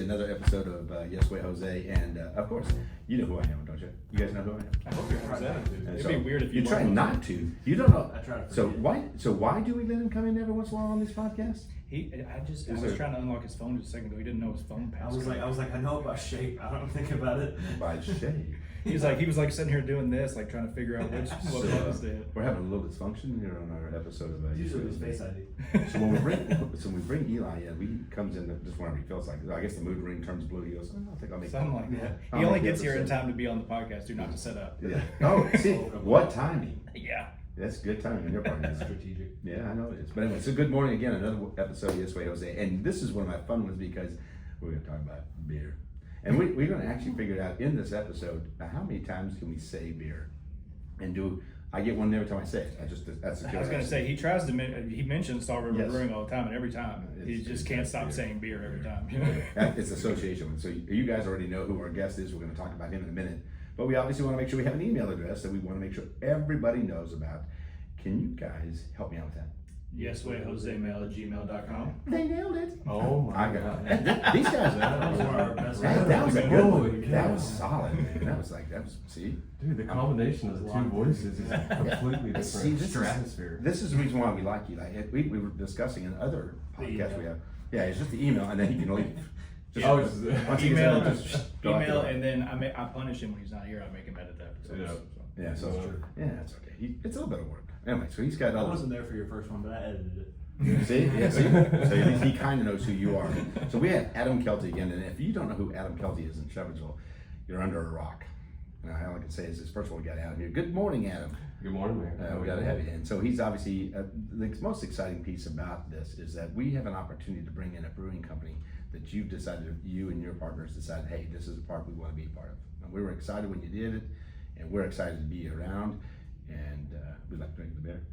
another episode of Yes Way Jose, and of course, you know who I am, don't you? You guys know who I am? I hope you're representing. It'd be weird if you try not to. You don't know. I try to So forget. why do we let him come in every once in a while on these podcasts? I was trying to unlock his phone just a second ago. He didn't know his phone password. I was like, I know about shape. I don't think about it. By shape. He was like sitting here doing this, like trying to figure out what buttons to hit. We're having a little dysfunction here on our episode of It's usually his face ID. So when we bring Eli in, he comes in just whenever he feels like it. I guess the mood ring turns blue. He goes, I think I'll make Something like that. I'll He only make the gets here in episode. time to be on the podcast, not to set up. Yeah. Oh, see, what timing? Yeah. That's good timing on your part. Strategic. Yeah, I know it is. But anyway, so good morning again. Another episode of Yes Way Jose. And this is one of my fun ones because we're going to talk about beer. And we're going to actually figure out in this episode how many times can we say beer? And I get one every time I say it. That's I was going to say, he tries to, he mentions Star River Yes. Brewing all the time, and every time, he just can't stop saying beer every time. It's association. So you guys already know who our guest is. We're going to talk about him in a minute. But we obviously want to make sure we have an email address that we want to make sure everybody knows about. Can you guys help me out with that? YesWayJoseMail@gmail.com. They nailed it. Oh my I God. got these guys. That was one of our best That was a good Holy one. cow. That was solid, man. That was, see? Dude, the combination of the two voices is completely different See, this stratosphere. This is the reason why we like you. Like, we were discussing in other podcasts we have. Yeah, it's just the email, and then he can leave. Just, Oh, once he gets Email, in, just go out email, the door. and then I punish him when he's not here. I make him edit that episode. Yeah. Yeah, so it's okay. It's a little bit of work. Anyway, so he's got I other. wasn't there for your first one, but I edited it. See, yeah, so he kind of knows who you are. So we have Adam Kelty again, and if you don't know who Adam Kelty is in Shepherdsville, you're under a rock. Now, all I can say is this: first of all, we got Adam here. Good morning, Adam. Good morning, man. We got to have you in. So he's obviously the most exciting piece about this is that we have an opportunity to bring in a brewing company that you've decided, you and your partners decided, hey, this is a part we want to be a part of. And we were excited when you did it, and we're excited to be around. And we'd like to drink the beer.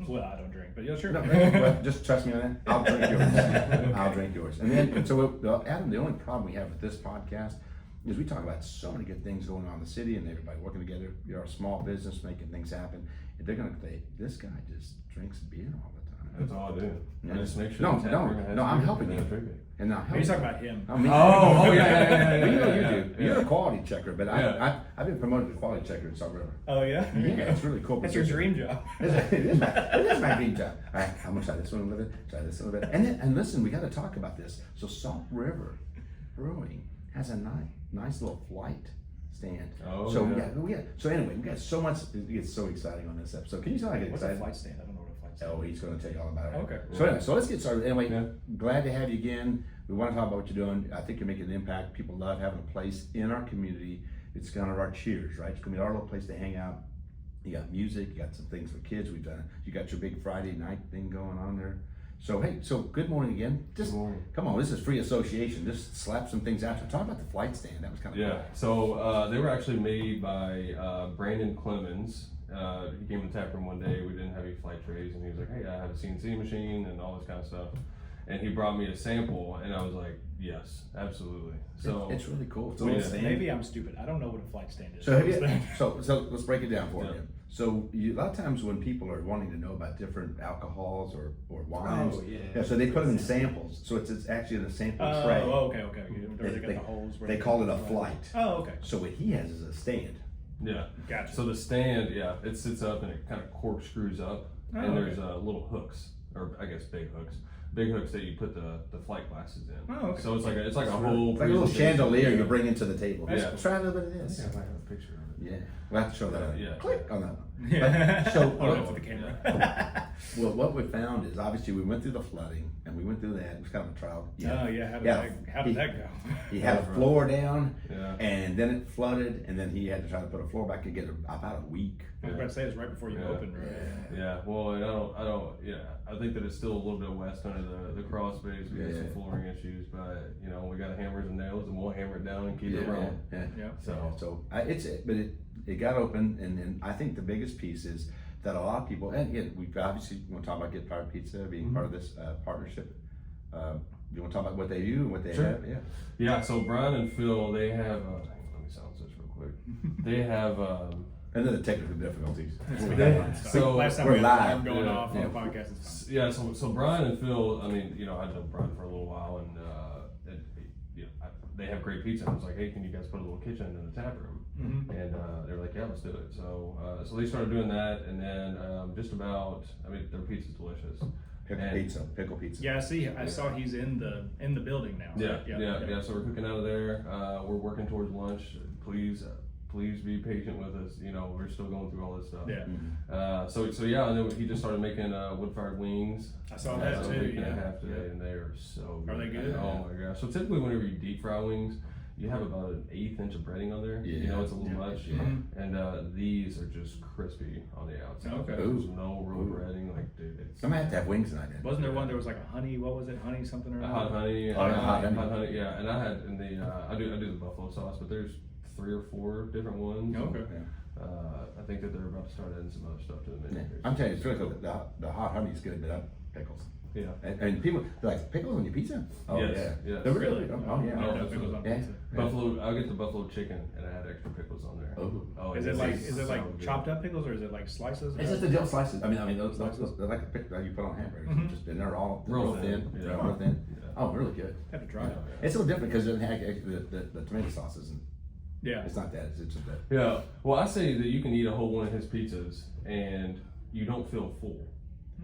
Well, I don't drink, but yeah, sure. No, well, just trust me on that. I'll drink yours. I'll drink yours. And so, Adam, the only problem we have with this podcast is we talk about so many good things going on in the city and everybody working together. You're a small business making things happen. And they're going to say, this guy just drinks beer all the time. That's all I do. Yeah. I just make sure. No, the tap no, room has no, I'm beer, helping and I you. drink it. And now, He's talking about him. I mean, Oh, yeah. Well, you know you do. Yeah. You're a quality checker, but Yeah. I've been promoted to quality checker in Salt River. Oh, yeah? Yeah, it's really cool. That's your dream job. It is my dream job. All right, I'm gonna try this one a little bit, try this a little bit, and listen, we got to talk about this. So Salt River Brewing has a nice little flight stand. Oh, so yeah. So anyway, we got so much. It gets so exciting on this episode. Can you tell I get What's a excited? flight stand? I don't know what a flight stand Oh, he's going to tell you all about it. Okay. So anyway, so let's get started. Anyway, Yeah. glad to have you again. We want to talk about what you're doing. I think you're making an impact. People love having a place in our community. It's kind of our cheers, right? It's going to be our little place to hang out. You got music. You got some things for kids. We've done. You got your big Friday night thing going on there. So hey, so good morning again. Just Good morning. come on, this is free association. Just slap some things out. So talk about the flight stand. That was kind of Yeah. So they were actually made by Brandon Clemens. He came to the tap room one day. We didn't have any flight trays, and he was like, "Hey, I have a CNC machine and all this kind of stuff." And he brought me a sample, and I was like, "Yes, absolutely." So it's really cool. It's a Yeah. little stand. Maybe I'm stupid. I don't know what a flight stand is. So let's break it down for Yeah. you. So a lot of times when people are wanting to know about different alcohols or wines, Oh, yeah. so they put them in samples. So it's actually in a sample tray. Okay. They got They- the holes. Where They call it a flight. Oh, okay. So what he has is a stand. yeah. Gotcha. So the stand, it sits up and it kind of corkscrews up, Oh, and there's okay. little hooks, or I guess big hooks that you put the flight glasses in. Oh, okay. So it's like a whole Like a little presentation. chandelier you bring into the table. Yeah. Try a little bit of I this. think I might have a picture of it. Yeah, we'll have to show that. Yeah. Click on that one. Yeah. So- oh, no, for the camera. Well, what we found is obviously we went through the flooding and we went through that. It was kind of a trial. Oh, yeah. How did that go? He had a floor down, Yeah. and then it flooded, and then he had to try to put a floor back together about a week. I was about to say it was right before you Yeah. opened, right? Yeah, well, and I think that it's still a little bit west under the crawl space. We got some Yeah. flooring issues, but we got hammers and nails, and we'll hammer it down and keep it Yeah, rolling. yeah. Yeah. So It got open, and then I think the biggest piece is that a lot of people, and again, we obviously want to talk about Get Fired Pizza being part of this partnership. You want to talk about what they do and what they Sure. have? Yeah. Yeah, so Brian and Phil, they have. Let me silence this real quick. They have. And then the technical difficulties. So last time we're we had an live. alarm going Yeah. off on Yeah. the podcast. It's fine. Yeah, so Brian and Phil, I mean, I've known Brian for a little while, and they have great pizza. And I was like, hey, can you guys put a little kitchen in the tap room? Mm-hmm. And they were like, yeah, let's do it. So so they started doing that, and then their pizza's delicious. Pickle pizza. Yeah, I saw he's in the building now. Yeah, right? yeah. So we're cooking out of there. We're working towards lunch. Please be patient with us. You know, we're still going through all this stuff. Yeah. So yeah, and then he just started making wood-fired wings. I saw that a too. week and a Yeah. half today, and they are so good. Are they good? Oh my gosh. So typically, whenever you deep fry wings, you have about an 1/8 inch of breading on there. Yeah. You know, it's a little much. Yeah. And these are just crispy on the outside. Okay. There's no real breading. Like, dude, it's. I'm gonna have to have wings tonight. Then. Wasn't there one? There was like a honey. What was it? Honey something or A other? hot honey. Hot honey. Yeah. And I had in the I do the buffalo sauce, but there's 3 or 4 different ones. Okay. I think that they're about to start adding some other stuff to the menu. Yeah. I'm telling you, it's really good. The hot honey's good, but pickles. Yeah. And people they're like, pickles on your pizza? Oh Yes, yeah. yes. They're really Really? oh yeah. I Oh, didn't know pickles on yeah. pizza. Buffalo. I'll get the buffalo chicken, and I had extra pickles on there. Oh. Is it so like good. chopped up pickles or is it like slices? It's just the dill slices. I mean those they're like the pickle that you put on hamburgers. Mhm. Just and they're all Real real thin. thin. Yeah. Real thin. Yeah. Oh, really good. Have to try it. It's a little different because it had the tomato sauce isn't. Yeah. It's not that. It's just that. Yeah. Well, I say that you can eat a whole one of his pizzas and you don't feel full.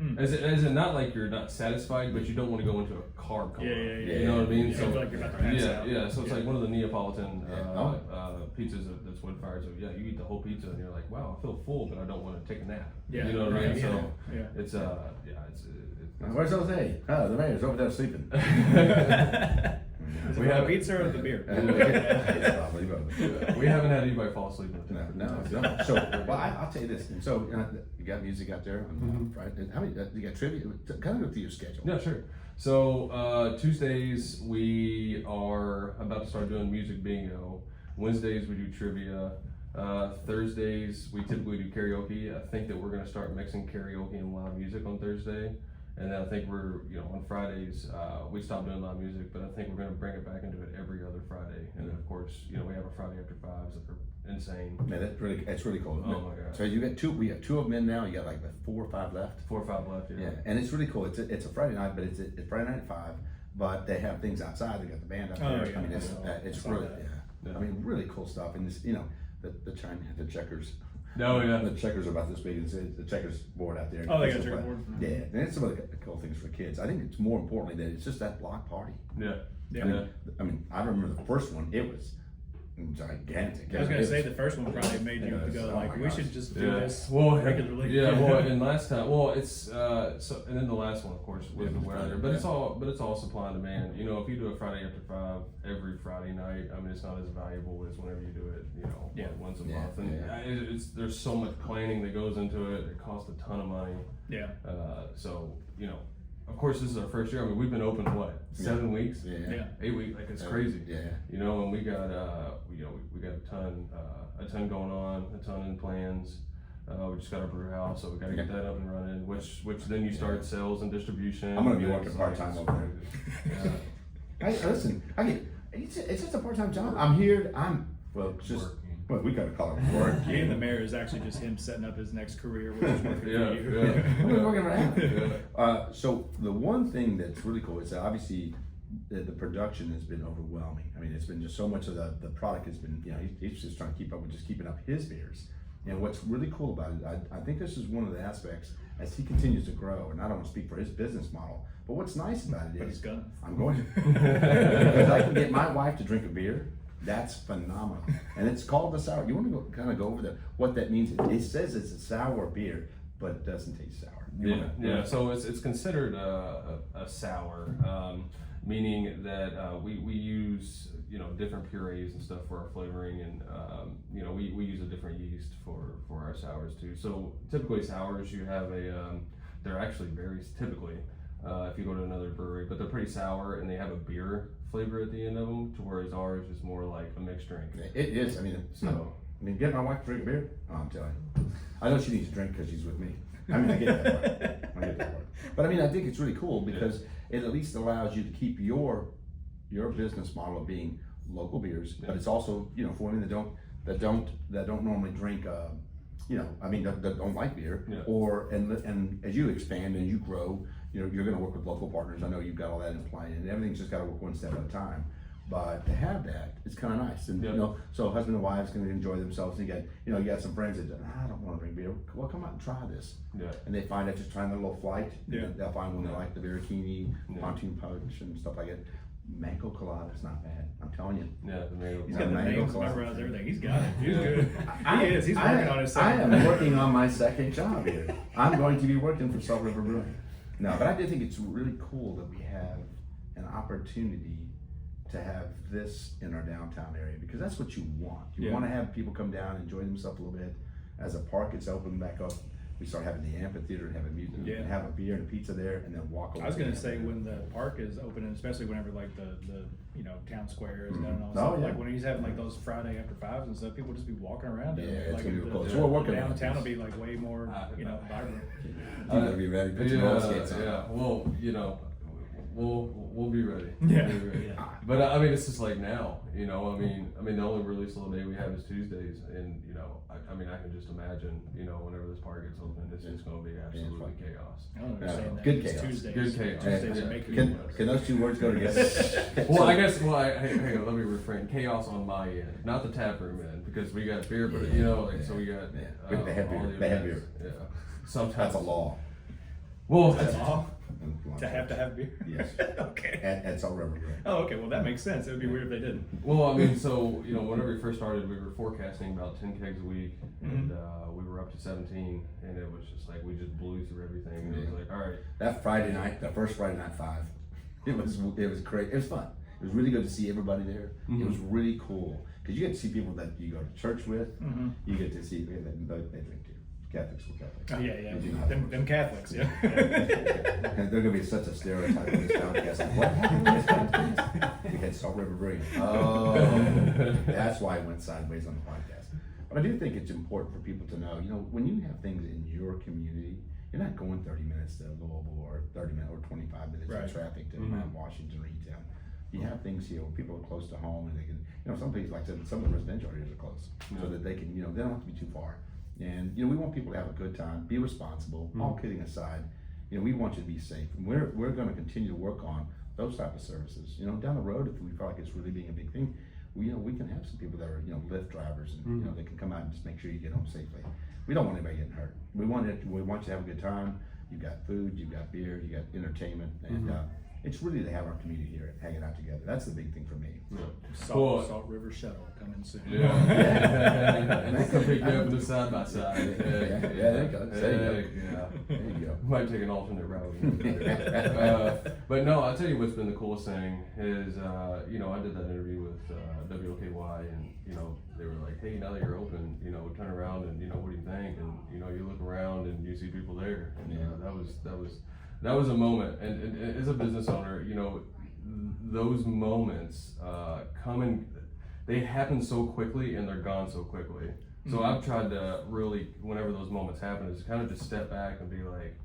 Mm. As in not like you're not satisfied, but you don't want to go into a carb coma. Yeah. You know what I mean? You So don't feel like you're about to pass out. yeah. So it's like one of the Neapolitan Yeah. pizzas that's wood fired. So yeah, you eat the whole pizza and you're like, wow, I feel full, but I don't want to take a nap. Yeah. You know what I mean? Right, So yeah. it's Where's Jose? Oh, the mayor's over there sleeping. Is it We the have- pizza or the beer? we haven't had anybody fall asleep in the No, tap. no. So, well, I'll tell you this. And so, you got music out there on Friday. How many? You got trivia? Kind of go through your schedule. Yeah, sure. So Tuesdays we are about to start doing music bingo. Wednesdays we do trivia. Thursdays we typically do karaoke. I think that we're gonna start mixing karaoke and live music on Thursday. And then I think we're, on Fridays, we stopped doing live music, but I think we're gonna bring it back into it every other Friday. And then of course, we have a Friday after 5s that are insane. Man, that's really cool. Oh my God. So you got two. We have 2 of them in now. You got like 4 or 5 left. 4 or 5 left, Yeah, and it's really cool. It's a Friday night, but it's Friday night at 5. But they have things outside. They got the band up Oh, there. yeah. I mean, it's I saw really that. I mean, really cool stuff. And this, the checkers. No, yeah. The checkers are about this big. It's the checkers board out there. Oh, they got It's checkerboard? Yeah, and it's some of the cool things for kids. I think it's more importantly that it's just that block party. Yeah. Yeah. I mean, I remember the first one. It was gigantic. I was gonna It say the first one probably made you It was- go oh like, my we gosh. should just do Yeah. this Well, regularly. yeah. Well, and last time, it's and then the last one, of course, was the weather. But it's all supply and demand. If you do a Friday after 5 every Friday night, I mean, it's not as valuable as whenever you do it, once a Yeah, month. And yeah. there's so much planning that goes into it. It costs a ton of money. Yeah. So of course, this is our first year. I mean, we've been open 7 weeks, Yeah. 8 weeks. Like it's crazy. Yeah. And we got we got a ton going on, a ton in plans. We just got our brew house, so we got to get that up and running. Which then you start sales and distribution. I'm gonna be and working it's part-time like- over there. Hey, listen, it's just a part-time job. I'm here. It's just. Well, we gotta call it work. Being the mayor is actually just him setting up his next career, which is working Yeah, for you. yeah. I've been working around. Yeah. So the one thing that's really cool is that obviously the production has been overwhelming. I mean, it's been just so much of the product has been, he's just trying to keep up with just keeping up his beers. And what's really cool about it, I think this is one of the aspects as he continues to grow, and I don't want to speak for his business model, but what's nice about it But is he's gonna. I'm going to. Because I can get my wife to drink a beer. That's phenomenal. And it's called the sour. You want to kind of go over what that means? It says it's a sour beer, but it doesn't taste sour. Yeah. So it's considered a sour, meaning that we use different purees and stuff for our flavoring, and we use a different yeast for our sours too. So typically sours you have they're actually very typically. If you go to another brewery, but they're pretty sour and they have a beer flavor at the end of them, to whereas ours is more like a mixed drink. It is. I mean, get my wife to drink a beer. Oh, I'm telling you. I know she needs to drink because she's with me. I mean, I get that part. But I mean, I think it's really cool because it at least allows you to keep your business model of being local beers, but it's also for women that don't normally drink. That don't like beer, and as you expand and you grow, you're going to work with local partners. I know you've got all that in play, and everything's just got to work one step at a time. But to have that, it's kind of nice, and Yep. you know, so husband and wives can enjoy themselves. And you got some friends that I don't want to drink beer. Well, come out and try this, Yeah. and they find out just trying a little flight. Yeah. They'll find one they like, the Birichini, Yeah. pontoon punch, and stuff like that. Mango colada is not bad. I'm telling you. Yeah, the mango. He's got the mango names colada. memorized, everything. He's got it. He's Yeah. good. He is. He's working on his I second. am working on my second job here. I'm going to be working for Salt River Brewing. No, but I do think it's really cool that we have an opportunity to have this in our downtown area, because that's what you want. You Yeah. want to have people come down, enjoy themselves a little bit. As a park gets opened back up, we start having the amphitheater and having music, Yeah. and have a beer and a pizza there, and then walk. I was over gonna to say the- when the park is open, and especially whenever like the you know town square is done and all Oh, that stuff. yeah. Like when he's having like those Friday after fives and stuff, people just be walking around. Yeah, down there. it's Like gonna be the- cool. the So we're working on downtown this. will be like way more vibrant. You better be ready. Put your roller skates on. Yeah, well, you know, we'll be ready. Yeah. We'll be ready. Yeah. But I mean, it's just like now, you know. I mean, the only releasable day we have is Tuesdays, and you know, I mean, I can just imagine, you know, whenever this park gets open, it's just going to be absolutely fun. chaos. I don't understand that. Good It's chaos. Tuesdays. Good chaos. Tuesdays Yeah. are making Can those two words go together? Well, I guess. Well, hang on. Let me refrain. Chaos on my end, not the tap room end, because we got beer, but you know, like, so we got. Yeah. They have beer. all the They have events. beer. Yeah. Sometimes That's a law. Well, That's all. To have beer. Yes. Okay. At Salt River Brewing. Oh, okay. Well, that makes sense. It would be weird if they didn't. Well, I mean, so, you know, whenever we first started, we were forecasting about 10 kegs a week, and we were up to 17, and it was just like, we just blew through everything, and it was like, all right. That Friday night, the first Friday night 5, it was great. It was fun. It was really good to see everybody there. It was really cool because you get to see people that you go to church with. You get to see they drink too. Catholics will Catholics. Oh yeah, yeah. You do not. Them Catholics, yeah. And they're gonna be such a stereotype on this podcast. Like, what happened to this podcast? We had Salt River Brewing. Oh, that's why it went sideways on the podcast. But I do think it's important for people to know, you know, when you have things in your community, you're not going 30 minutes to Louisville or 30 minutes or 25 minutes Right. in traffic to Mount Washington or E-Town. You have things here where people are close to home and they can, you know, some places, like I said, some of the residential areas are close, so that they can, you know, they don't have to be too far. And, you know, we want people to have a good time, be responsible, all kidding aside. You know, we want you to be safe. And we're gonna continue to work on those type of services. You know, down the road, if we feel like it's really being a big thing, we can have some people that are, you know, Lyft drivers and, you know, they can come out and just make sure you get home safely. We don't want anybody getting hurt. We want you to have a good time. You've got food, you've got beer, you got entertainment, and it's really to have our community here hanging out together. That's the big thing for me. Salt River Shuttle coming soon. Yeah. That's a big up the side by side. Yeah, there you go. There you go. Yeah. There you go. Might take an alternate route. But no, I'll tell you what's been the coolest thing is, you know, I did that interview with WOKY, and, you know, they were like, hey, now that you're open, you know, turn around and, you know, what do you think? And, you know, you look around and you see people there. And that was a moment. And as a business owner, you know, those moments come and they happen so quickly and they're gone so quickly. So I've tried to really, whenever those moments happen, is kind of just step back and be like,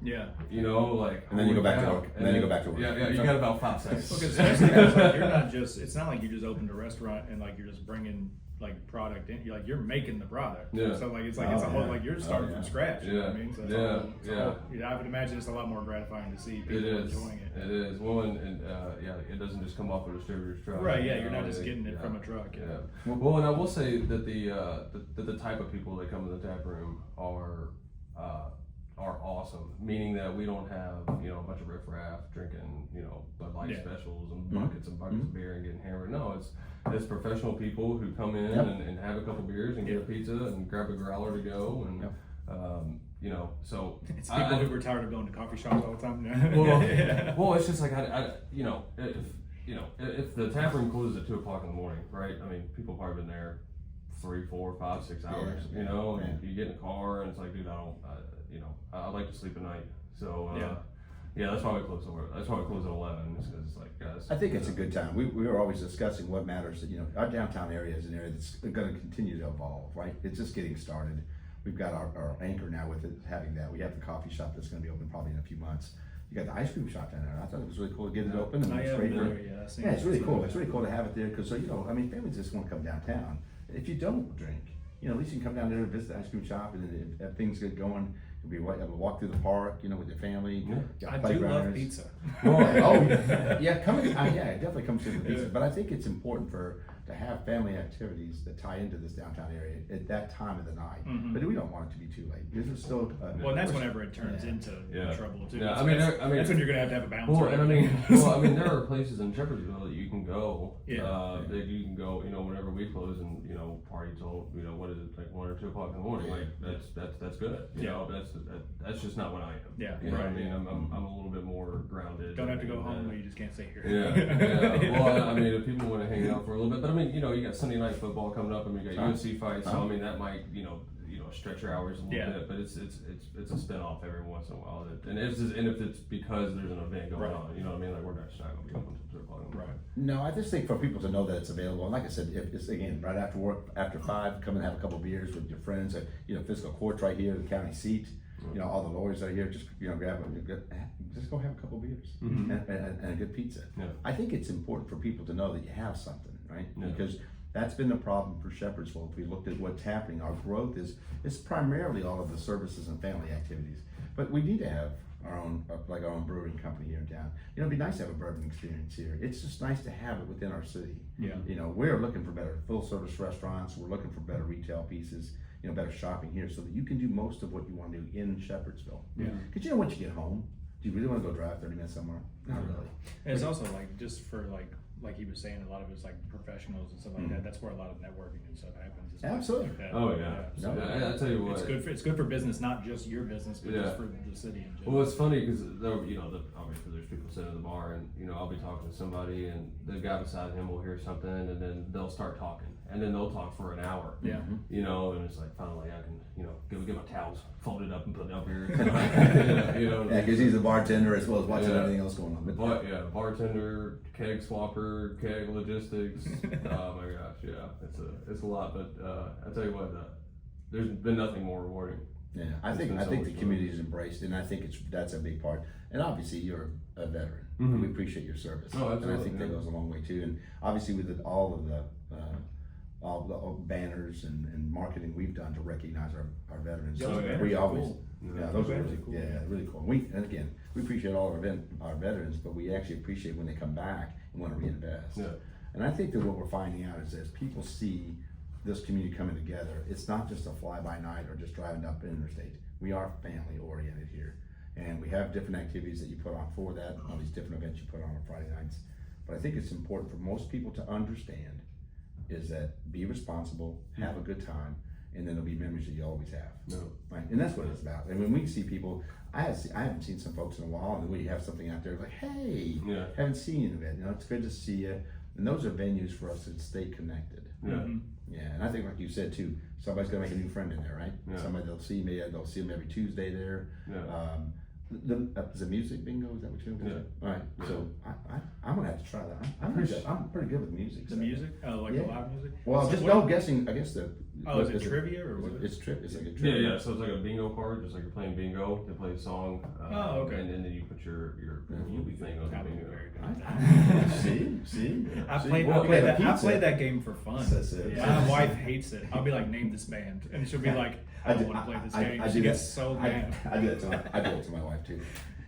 Yeah. you know, like, And then you go back to holy work. cow. And then you go back to work. Yeah, you got about 5 seconds. Because especially because like, you're not just, it's not like you just opened a restaurant and like you're just bringing like product in. You're making the it's Yeah. So like it's Oh, almost yeah. like you're starting Oh, yeah. from scratch. You know what I Yeah. mean? So Yeah. I would imagine it's a lot more gratifying to see It people is. enjoying it. It is. Well, and yeah, it doesn't just come off a distributor's truck. Right, yeah, you you're know, not just getting it from a truck. Yeah. Well, and I will say that the type of people that come to the tap room are awesome. Meaning that we don't have, you know, a bunch of riffraff drinking, you know, Bud Light specials and buckets and buckets of beer and getting hammered. No, it's professional people who come in and have a couple beers and get a pizza and grab a growler to go and you know, so It's people who are tired of going to coffee shops all the time. well, it's just like you know, if the tap room closes at 2:00 in the morning, right? I mean, people probably been there 3, 4, 5, 6 hours, you know, and you get in a car and it's like, dude, you know, I like to sleep at night, so yeah, that's why we close at 11, because it's like, guys. I think it's a good time. We were always discussing what matters. You know, our downtown area is an area that's going to continue to evolve, right? It's just getting started. We've got our anchor now with it, having that. We have the coffee shop that's going to be open probably in a few months. You got the ice cream shop down there. I thought it was really cool to get it open. And it's great for- yeah, it's really cool. It's really cool to have it there because, so, you know, I mean, families just want to come downtown. If you don't drink, you know, at least you can come down there and visit the ice cream shop, and if things get going, You'll be able to walk through the park, you know, with your family. Yeah. Got I do playground love areas. pizza. Oh, yeah, yeah, it definitely comes in the pizza. But I think it's important to have family activities that tie into this downtown area at that time of the night. Mhm. But we don't want it to be too late. This is still. Well, and that's whenever it turns into Yeah. trouble too. Yeah, That's, I mean, that's, I mean- that's when you're gonna have a bouncer. Well, and I mean, there are places in Shepherdsville that you can go. Yeah. That you can go, you know, whenever we close and, you know, party till, you know, what is it, like 1 or 2 o'clock in the morning. Like that's good. You Yeah. know, that's just not what I am. Yeah, You know what I right. mean? I'm a little bit more grounded. Don't have to go and, home, but you just can't stay here. Yeah. Well, I mean, if people want to hang out for a little bit, but I mean, you know, you got Sunday night football coming up. I mean, you got UNC fights, so I mean, that might, you know, stretch your hours a little Yeah. bit. But it's a spin off every once in a while. And if it's because there's an event going Right. on, you know what I mean? Like we're just not gonna be open until 2 o'clock. in the morning. No, I just think for people to know that it's available, and like I said, if it's again right after work, after 5, come and have a couple beers with your friends. You know, fiscal court's right here, the county seat. You know, all the lawyers are here. Just just go have a couple beers and a good pizza. Yeah. I think it's important for people to know that you have something, right? Yeah. Because that's been the problem for Shepherdsville. If we looked at what's happening, our growth is primarily all of the services and family activities. But we need to have our own, like our own brewing company here in town. You know, it'd be nice to have a bourbon experience here. It's just nice to have it within our city. Yeah. You know, we're looking for better full service restaurants. We're looking for better retail pieces, you know, better shopping here so that you can do most of what you want to do in Shepherdsville. Yeah. Because you know, once you get home, do you really want to go drive 30 minutes somewhere? Not really. And it's also like just for like he was saying, a lot of it's like professionals and stuff like that. That's where a lot of networking and stuff happens. Is Absolutely. Like that. Oh yeah. So I tell you what. it's good for business, not just your business, but Yeah. just for the city in general. Well, it's funny because you know, obviously there's people sitting in the bar, and you know, I'll be talking to somebody, and the guy beside him will hear something, and then they'll start talking, and then they'll talk for an hour. Yeah. You know, and it's like finally I can, you know, get my towels folded up and put it up here. you know. Yeah, because he's a bartender as well as watching Yeah. everything else going on. But yeah, bartender, keg swapper, keg logistics. Oh my gosh, yeah, it's a lot. But I tell you what, there's been nothing more rewarding. Yeah, I It's think been so the much fun. community is embraced, and I think that's a big part. And obviously, you're a veteran. Mhm. We appreciate your service, Oh, and I absolutely, think that yeah. goes a long way too. And obviously, with all of the banners and marketing we've done to recognize our veterans, Those banners we are always cool. yeah, Those those are banners really are cool. yeah, really cool. And again, we appreciate all our veterans, but we actually appreciate when they come back and want to reinvest. Yeah. And I think that what we're finding out is as people see this community coming together, it's not just a fly-by-night or just driving up an interstate. We are family-oriented here. And we have different activities that you put on for that, all these different events you put on Friday nights. But I think it's important for most people to understand is that be responsible, have a good time, and then there'll be memories that you always have. No. Right? And that's what it's about. And when we see people, I haven't seen some folks in a while, and we have something out there like, hey, Yeah. haven't seen you in a bit. You know, it's good to see you. And those are venues for us to stay connected. Yeah. Mhm. Yeah, and I think like you said too, somebody's gonna make a new friend in there, right? Yeah. Somebody they'll see them every Tuesday there. Yeah. Is the music bingo? Is that what you're gonna do? Yeah. All right. So I'm gonna have to try that. I'm pretty good with music. The so. music? Oh, like Yeah. the live music? Well, So just what- no guessing. I guess the. Oh, is it trivia or what? It's It's like a Yeah, trivia. yeah. So it's like a bingo card, just like you're playing bingo. They play a song. Oh, okay. And then you put your thing on the I'm bingo. very good I- at that. See. I See? played, We'll I play played the that. I pizza. played that game for fun. That's it. Yeah, my wife hates it. I'll be like, name this band, and she'll be like, I don't want to play this game. I She do gets that. so mad. I do it to my wife too.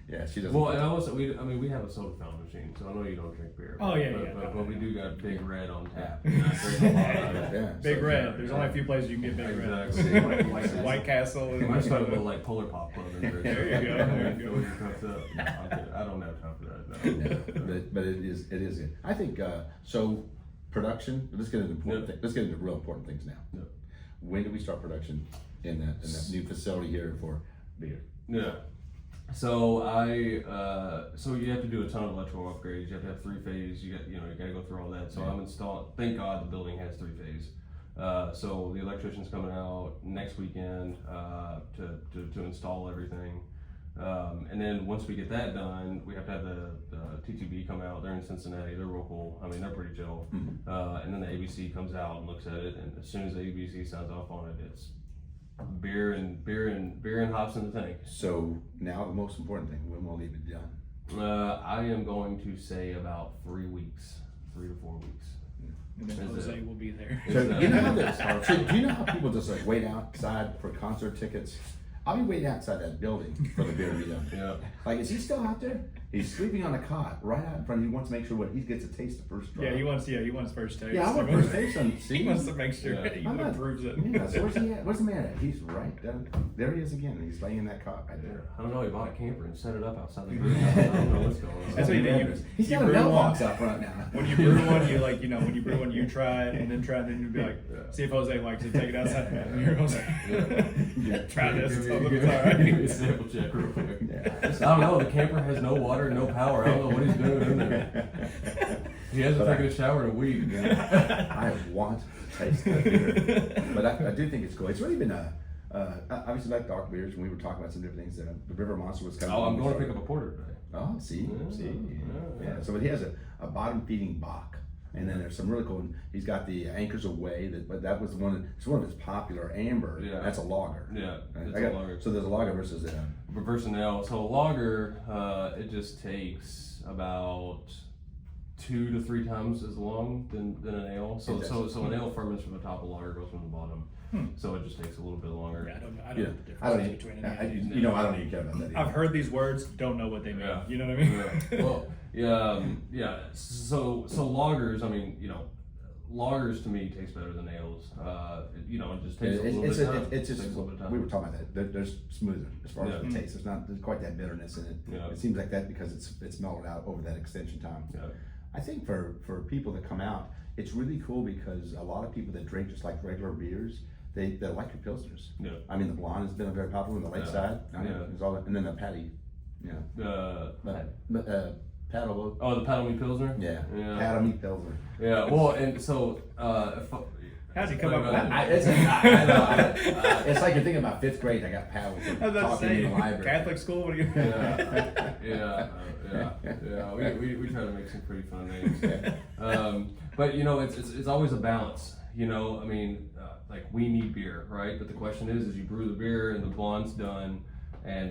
Yeah, she doesn't. Well, and we have a soda fountain machine, so I know you don't drink beer. Oh, yeah, but, yeah, But, no, we no. do got Big Red on tap. Yeah. Yeah, Big so- Red. There's only a few places you can get Big Exactly. Red. White Castle. We might start a little like Polar Pop Club in there. There you go, there you go. No, I'm kidding. I don't have time for that. No. Yeah, but it is good. I think so. Production. Let's get into important. Yeah. Let's get into real important things now. Yeah. When do we start production in that new facility here for beer? Yeah. So so you have to do a ton of electrical upgrades. You have to have 3-phase. You got to go through all that. So Yeah. I'm installing. Thank God the building has 3-phase. So the electrician's coming out next weekend to install everything. And then once we get that done, we have to have the TTB come out. They're in Cincinnati. They're real cool. I mean, they're pretty chill. And then the ABC comes out and looks at it. And as soon as the ABC signs off on it, it's beer and hops in the tank. So now the most important thing: when will it be done? I am going to say about 3 weeks, 3 to 4 weeks. And then Is Jose it? will be there. So It's you know not- how this, so do you know how people just like wait outside for concert tickets? I'll be waiting outside that building for the beer to be done. Yeah. Like, is he still out there? He's sleeping on a cot right out in front. He wants to make sure he gets a taste the first draw. Yeah, he wants first taste. Yeah, I want first taste on. See, He wants to make sure Yeah. he I'm not- approves it. Yeah, so where's he at? Where's the man at? He's right there he is again. He's laying in that cot right there. I don't know. He bought a camper and set it up outside the brew house. I don't know what's going on. That's what you do. He's You got a brew mailbox one. out front now. When you brew one, you like, when you brew one, you try it and then you'd be like, Yeah. see if Jose likes it, take it outside. And you're Jose. Yeah. Try this. Give It's me all a right. sample check real quick. Yeah. I don't know. The camper has no water, no power. I don't know what he's doing in there. He hasn't taken a shower in a week. I want to taste that beer, but I do think it's cool. It's really been obviously like dark beers, and we were talking about some different things. The River Monster was kind of. Oh, I'm going to pick up a porter today. Oh, see. Yeah. So he has a bottom feeding Bach, and then there's some really cool. He's got the Anchors Away, but that was it's one of his popular amber. Yeah. That's a lager. Yeah, it's I got, a lager. So there's a lager versus Reverse an ale. So a lager, it just takes about 2 to 3 times as long than an ale. So It does. so an ale ferments from the top, a lager goes from the bottom. So it just takes a little bit longer. Yeah, I don't know Yeah. the difference I don't even, between I any. I don't even care about that either. I've heard these words, don't know what they mean. Yeah. You know what I mean? Yeah. Well, yeah. So lagers. I mean, lagers to me taste better than ales. It just takes a little bit of time. It's just Takes a little bit of time. we were talking about that. There's smoother as far as the Yeah. taste. There's quite that bitterness in it. Yeah. It seems like that because it's mellowed out over that extension time. Yeah. I think for people that come out, it's really cool because a lot of people that drink just like regular beers, they like your pilsners. Yeah. I mean, the blonde has been a very popular on the lakeside. I mean, Yeah. it's all, and then the patty, paddle. Oh, the paddle meat pilsner. Yeah, Yeah. paddle meat pilsner. Yeah. Well, and so How'd you come up with that? It's like you're thinking about 5th grade. I got paddles I was about to talking say, in the library. Catholic school? What are you? Yeah. We try to make some pretty fun names. But it's always a balance. I mean, like we need beer, right? But the question is you brew the beer and the blonde's done, and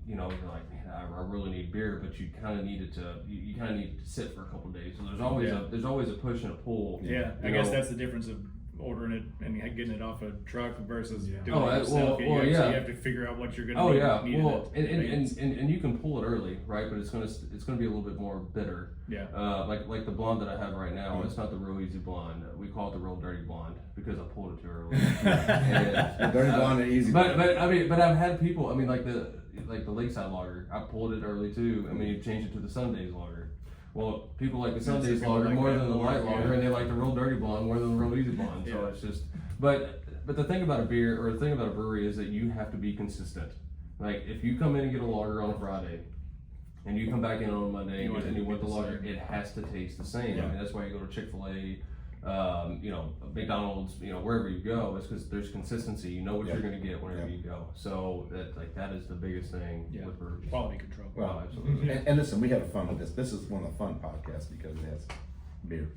you're like, man, I really need beer, but you kind of need it to you kind of need it to sit for a couple of days. So there's always a push and a pull. Yeah, I guess that's the difference of ordering it and getting it off a truck versus doing it yourself. You have to figure out what you're going to need. Oh yeah, need well, it. and you can pull it early, right? But it's gonna be a little bit more bitter. Yeah. Like the blonde that I have right now, it's not the real easy blonde. We call it the real dirty blonde because I pulled it too early. The dirty blonde and easy. But I've had people. I mean, like the Lakeside lager, I pulled it early too. I mean, you changed it to the Sundays lager. Well, people like the Sundays people lager like more that than the more, light lager, yeah. and they like the real dirty blonde more than the real easy blonde. So Yeah. it's just, but the thing about a beer or the thing about a brewery is that you have to be consistent. Like if you come in and get a lager on a Friday, and you come back in on a Monday You want and it you to want the be the lager, same. it has to taste the same. Yeah. I mean, that's why you go to Chick-fil-A, McDonald's, wherever you go. It's because there's consistency. You know what Yeah. you're going to get whenever Yeah. you go. So that is the biggest thing Yeah. with breweries. Quality control. Well, absolutely. and listen, we have fun with this. This is one of the fun podcasts because it has beer.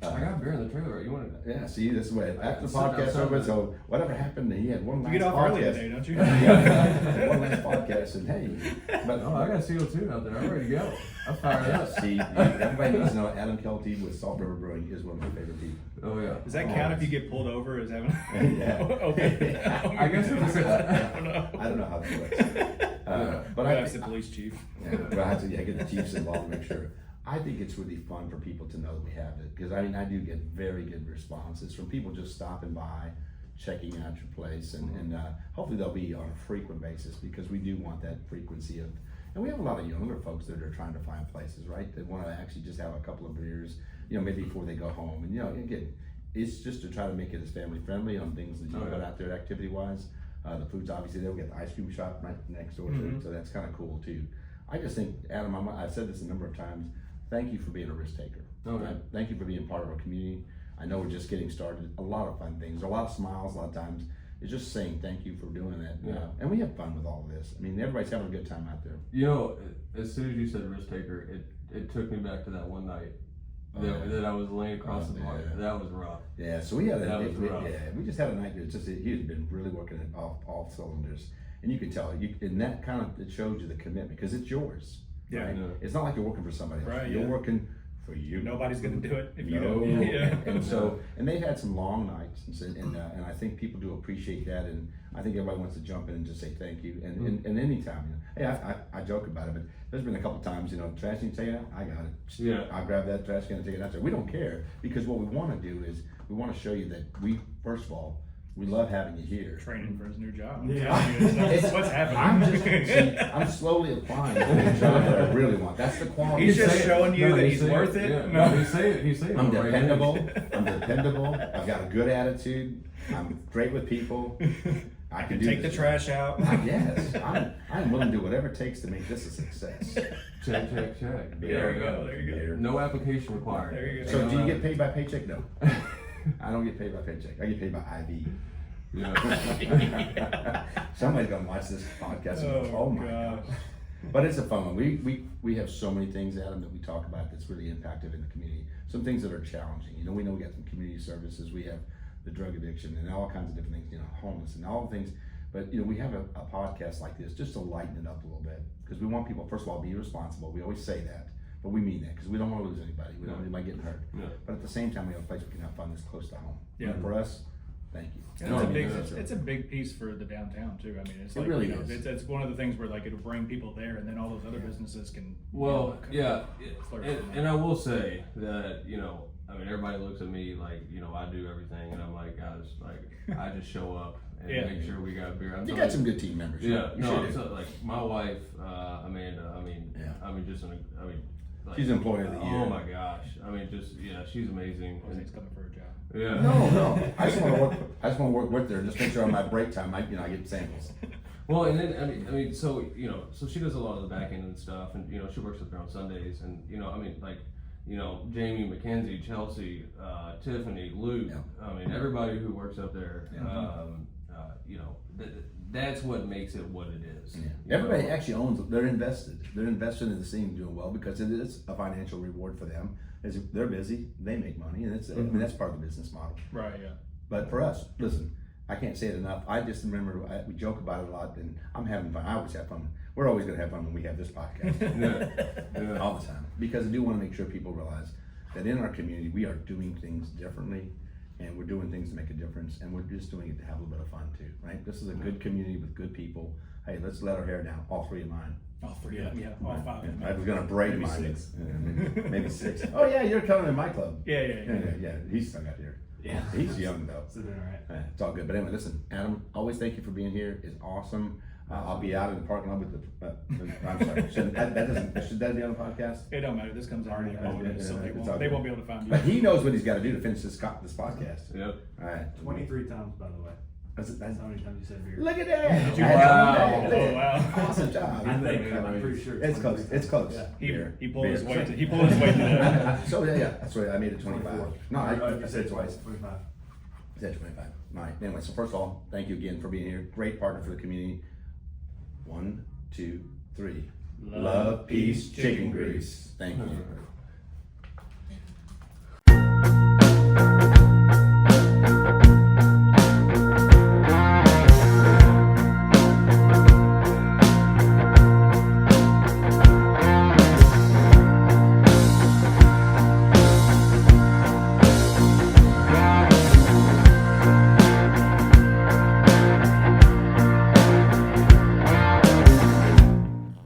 I got beer in the trailer. You wanted that? Yeah, see, this is what after the Sit down, podcast sit over. down. So whatever happened, he had one You last get off podcast. early today, don't you? Yeah, one last podcast, and hey, but Oh, I got CO2 out there. I'm ready to go. I'm fired up. see, everybody needs to know Adam Kelty with Salt River Brewing is one of my favorite people. Oh yeah. Does that count if you get pulled over as having? Yeah. Okay. I guess it's I don't know. I don't know how that works, but I I asked the police chief. Yeah, but I have to get the chiefs involved to make sure. I think it's really fun for people to know that we have it because I do get very good responses from people just stopping by, checking out your place, and hopefully they'll be on a frequent basis because we do want that frequency of. And we have a lot of younger folks that are trying to find places, right? That want to actually just have a couple of beers, maybe before they go home, and again, it's just to try to make it as family friendly on things that you put out there activity wise. The food's obviously there. We got the ice cream shop right next door to it, so that's kind of cool too. I just think, Adam, I've said this a number of times. Thank you for being a risk taker. Okay. Thank you for being part of our community. I know we're just getting started. A lot of fun things, a lot of smiles. A lot of times, it's just saying thank you for doing that. Yeah. And we have fun with all of this. I mean, everybody's having a good time out there. As soon as you said risk taker, it took me back to that one night Oh, yeah. that I was laying across Oh, the bar. yeah. That was rough. Yeah. So we had That was rough. we just had a night. It's just he's been really working it all cylinders, and you can tell. And that kind of it shows you the commitment because it's yours. Yeah. Right? Yeah. It's not like you're working for somebody else. Right, You're yeah. working for you. Nobody's going to do it if you No. don't. Yeah. And so, and they've had some long nights, and I think people do appreciate that, and I think everybody wants to jump in and just say thank you, and anytime, you know, hey, I joke about it, but there's been a couple times, you know, trash can take it out, I got it. Yeah. I'll grab that trash can and take it out there. We don't care, because what we want to do is we want to show you that we, first of all, we love having you here. Training for his new job. Yeah. That's what's happening. I'm slowly applying for the job that I really want. That's the quality. He's just showing you that he's worth it. Yeah. No. He's saying I'm it right dependable. there. I'm dependable. I've got a good attitude. I'm great with people. I can do Take the this. trash out. Yes, I'm willing to do whatever it takes to make this a success. Check. There you go. There you go. No application required. There you go. So do you get paid by paycheck? No. I don't get paid by paycheck. I get paid by IV. Yeah. Somebody's gonna watch this podcast and go, oh my gosh. But it's a fun one. We have so many things, Adam, that we talk about that's really impacted in the community. Some things that are challenging. You know, we got some community services. We have the drug addiction and all kinds of different things, you know, homeless and all the things. But, you know, we have a podcast like this just to lighten it up a little bit, because we want people, first of all, be responsible. We always say that, but we mean that because we don't want to lose anybody. We don't want anybody getting hurt. Yeah. But at the same time, we have a place we can have fun that's close to home. Yeah. And for us, thank you. It's a big piece for the downtown too. I mean, it's It like, really you know, is. it's one of the things where like it'll bring people there, and then all those other businesses can. Well, yeah, flourish from and I will say that, you know, I mean, everybody looks at me like, you know, I do everything, and I'm like, guys, like, I just show up and Yeah. make sure we got beer. You got some good team members. Yeah, You no, sure it's do. like my wife, Amanda. Yeah. Like, She's employee of the year. Oh my gosh, I mean, just she's amazing. He's coming for a job. Yeah. No. I just want to work with her. Just make sure on my break time, I get samples. Well, and then I mean, so you know, so she does a lot of the back end and stuff, and you know, she works with her on Sundays, and you know, I mean, like, you know, Jamie, Mackenzie, Chelsea, Tiffany, Luke. Yeah. I mean, everybody who works up there. Yeah. You know, that's what makes it what it is. Yeah. You Everybody know? actually owns. They're invested. They're invested in the scene doing well because it is a financial reward for them. As they're busy, they make money, and I mean, that's part of the business model. Right. Yeah. But for us, listen, I can't say it enough. I just remember we joke about it a lot, and I'm having fun. I always have fun. We're always going to have fun when we have this podcast. Yeah. All the time, because I do want to make sure people realize that in our community we are doing things differently, and we're doing things to make a difference, and we're just doing it to have a little bit of fun too, right? This is a good community with good people. Hey, let's let our hair down. All three of mine. All three. Yeah. All five. Yeah, I was gonna braid Maybe mine. six. Maybe six. Oh yeah, you're coming in my club. Yeah. Yeah. He's still got here. Yeah. He's young though. It's doing all right. It's all good. But anyway, listen, Adam, always thank you for being here. It's awesome. I'll be out in the parking lot with the. I'm sorry. Should that be on the podcast? It don't matter. This comes out already uploaded, so It's all they good. won't be able to find you. But he knows what he's got to do to finish this podcast. Yep. All right. 23 times, by the way. That's That's how many times you said beer. Look at that. Did you- Wow. Look at Oh, wow. that. Awesome job. I think, I'm pretty sure. It's close. 23 It's close. Yeah. He pulled his Beer. weight. He pulled his weight today. So yeah. That's right. I made it 25. 24. No, I said it twice. 25. I said 25. All right. Anyway, so first of all, thank you again for being here. Great partner for the community. 1, 2, 3. Love, peace, chicken grease. Thank you.